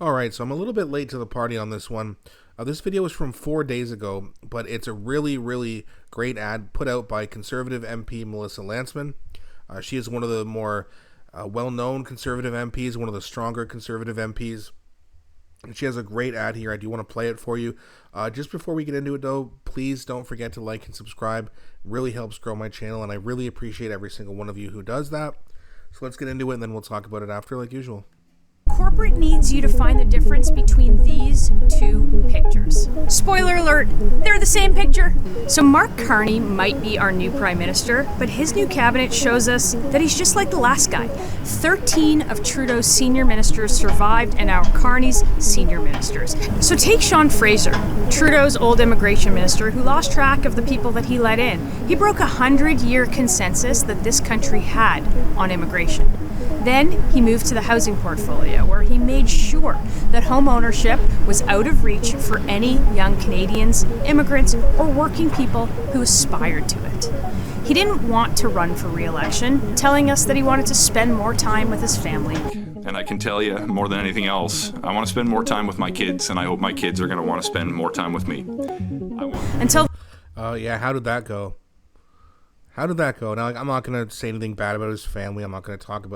Alright, so I'm a little bit late to the party on this one. This video was from 4 days ago, but it's a really great ad put out by Conservative MP Melissa Lantsman. She is one of the more well-known Conservative MPs, one of the stronger Conservative MPs. And she has a great ad here. I do want to play it for you. Just before we get into it, though, please don't forget to like and subscribe. It really helps grow my channel, and I really appreciate every single one of you who does that. So let's get into it, and then we'll talk about it after, like usual. Corporate needs you to find the difference between these two pictures. Spoiler alert, they're the same picture. So Mark Carney might be our new Prime Minister, but his new cabinet shows us that he's just like the last guy. 13 of Trudeau's senior ministers survived, and now Carney's senior ministers. So take Sean Fraser, Trudeau's old immigration minister who lost track of the people that he let in. He broke a 100-year consensus that this country had on immigration. Then he moved to the housing portfolio, where he made sure that home ownership was out of reach for any young Canadians, immigrants, or working people who aspired to it. He didn't want to run for re-election, telling us that he wanted to spend more time with his family. And I can tell you, more than anything else, I want to spend more time with my kids, and I hope my kids are going to want to spend more time with me. Yeah, how did that go? How did that go? Now, I'm not going to say anything bad about his family. I'm not going to talk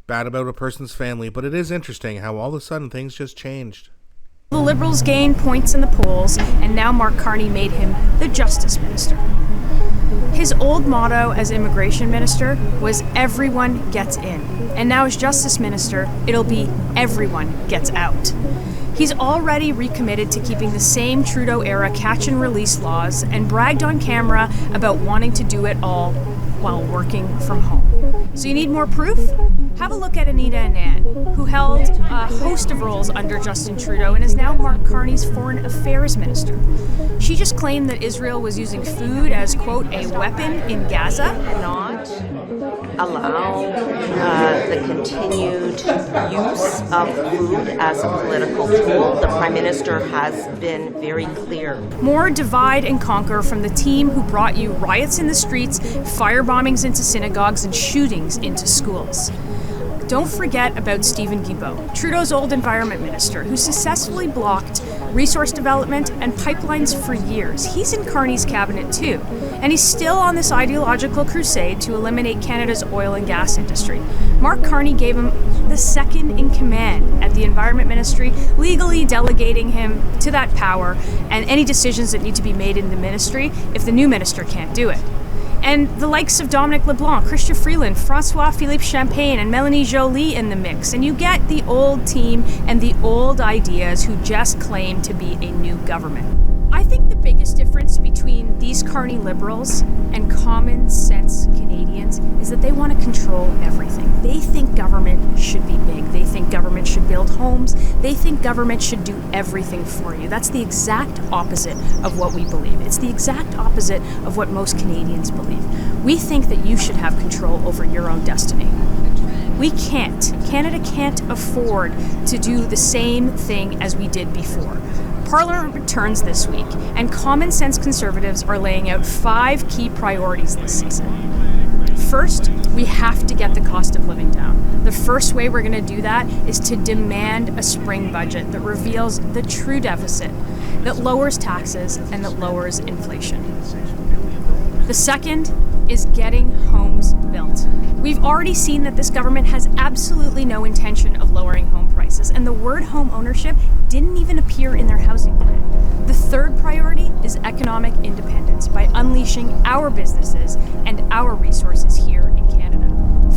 bad about a person's family, but it is interesting how all of a sudden things just changed. The Liberals gained points in the polls, and now Mark Carney made him the Justice Minister. His old motto as Immigration Minister was everyone gets in, and now as Justice Minister, it'll be everyone gets out. He's already recommitted to keeping the same Trudeau-era catch-and-release laws and bragged on camera about wanting to do it all while working from home. So you need more proof? Have a look at Anita Anand, who held a host of roles under Justin Trudeau and is now Mark Carney's Foreign Affairs Minister. She just claimed that Israel was using food as, quote, a weapon in Gaza. Not allow the continued use of food as a political tool. The Prime Minister has been very clear. More divide and conquer from the team who brought you riots in the streets, fire bombings into synagogues, and shootings into schools. Don't forget about Stephen Guilbeault, Trudeau's old environment minister, who successfully blocked resource development and pipelines for years. He's in Carney's cabinet too, and he's still on this ideological crusade to eliminate Canada's oil and gas industry. Mark Carney gave him the second in command at the Environment Ministry, legally delegating him to that power and any decisions that need to be made in the ministry if the new minister can't do it. And the likes of Dominic LeBlanc, Chrystia Freeland, Francois-Philippe Champagne, and Melanie Joly in the mix. And you get the old team and the old ideas who just claim to be a new government. I think the biggest difference between these Carney Liberals and common sense Canadians is that they want to control everything. They think government should be big. They think government should build homes. They think government should do everything for you. That's the exact opposite of what we believe. It's the exact opposite of what most Canadians believe. We think that you should have control over your own destiny. We can't. Canada can't afford to do the same thing as we did before. Parliament returns this week, and common sense Conservatives are laying out 5 key priorities this season. First, we have to get the cost of living down. The first way we're going to do that is to demand a spring budget that reveals the true deficit, that lowers taxes, and that lowers inflation. The second is getting homes built. We've already seen that this government has absolutely no intention of lowering home prices, and the word home ownership didn't even appear in their housing plan. The third priority is economic independence by unleashing our businesses and our resources here in Canada.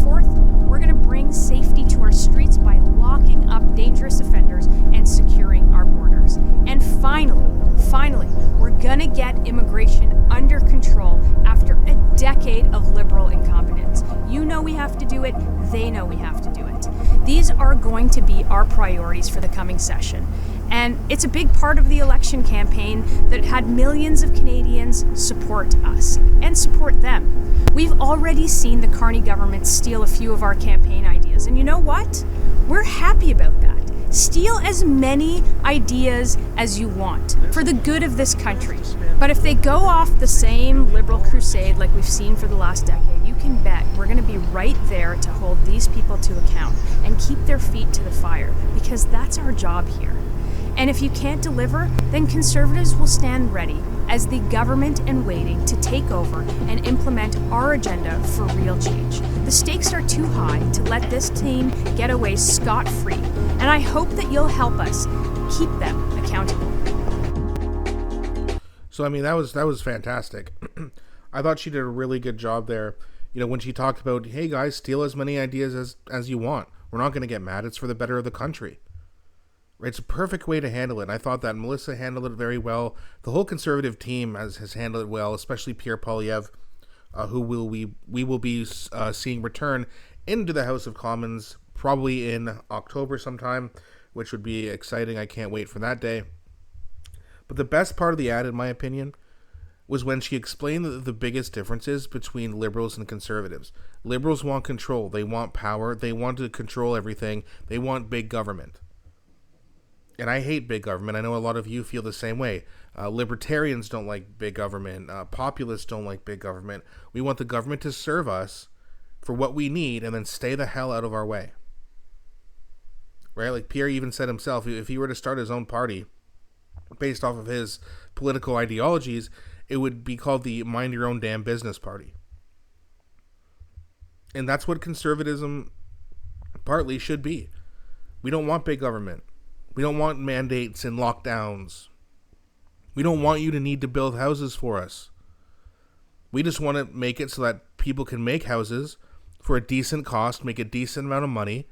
Fourth, we're going to bring safety to our streets by locking up dangerous offenders and securing our borders. And finally, we're going to get immigration under control after a decade of Liberal incompetence. You know we have to do it. They know we have to do it. These are going to be our priorities for the coming session. And it's a big part of the election campaign that had millions of Canadians support us and support them. We've already seen the Carney government steal a few of our campaign ideas. And you know what? We're happy about that. Steal as many ideas as you want for the good of this country. But if they go off the same liberal crusade like we've seen for the last decade, you can bet we're going to be right there to hold these people to account and keep their feet to the fire, because that's our job here. And if you can't deliver, then Conservatives will stand ready as the government in waiting to take over and implement our agenda for real change. The stakes are too high to let this team get away scot-free, and I hope that you'll help us keep them accountable. So I mean, that was fantastic. I thought she did a really good job there. You know, when she talked about, hey guys, steal as many ideas as you want. We're not going to get mad. It's for the better of the country. It's a perfect way to handle it. And I thought that Melissa handled it very well. The whole Conservative team has handled it well, especially Pierre Poilievre, who we will be seeing return into the House of Commons probably in October sometime, which would be exciting. I can't wait for that day. But the best part of the ad, in my opinion, was when she explained the biggest differences between liberals and conservatives. Liberals want control. They want power. They want to control everything. They want big government. And I hate big government. I know a lot of you feel the same way. Libertarians don't like big government. Populists don't like big government. We want the government to serve us for what we need and then stay the hell out of our way. Right? Like Pierre even said himself, if he were to start his own party based off of his political ideologies, it would be called the Mind Your Own Damn Business Party. And that's what conservatism partly should be. We don't want big government. We don't want mandates and lockdowns. We don't want you to need to build houses for us. We just want to make it so that people can make houses for a decent cost, make a decent amount of money,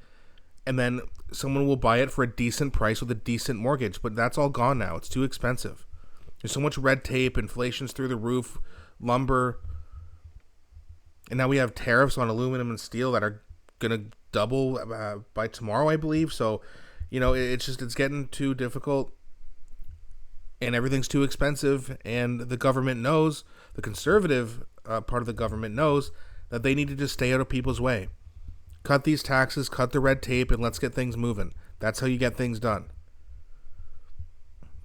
and then someone will buy it for a decent price with a decent mortgage. But that's all gone now. It's too expensive. There's so much red tape, inflation's through the roof, lumber, and now we have tariffs on aluminum and steel that are going to double by tomorrow, I believe. So, you know, it's getting too difficult, and everything's too expensive, and the government knows, the conservative part of the government knows that they need to just stay out of people's way. Cut these taxes, cut the red tape, and let's get things moving. That's how you get things done.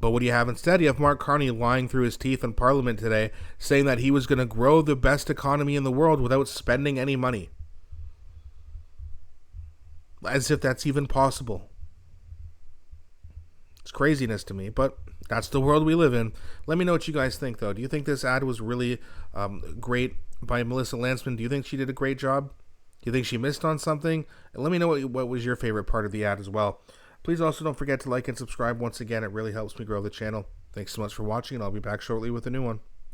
But what do you have instead? You have Mark Carney lying through his teeth in Parliament today, saying that he was going to grow the best economy in the world without spending any money. As if that's even possible. It's craziness to me, but that's the world we live in. Let me know what you guys think, though. Do you think this ad was really great by Melissa Lantsman? Do you think she did a great job? Do you think she missed on something? And let me know what was your favorite part of the ad as well. Please also don't forget to like and subscribe once again. It really helps me grow the channel. Thanks so much for watching, and I'll be back shortly with a new one.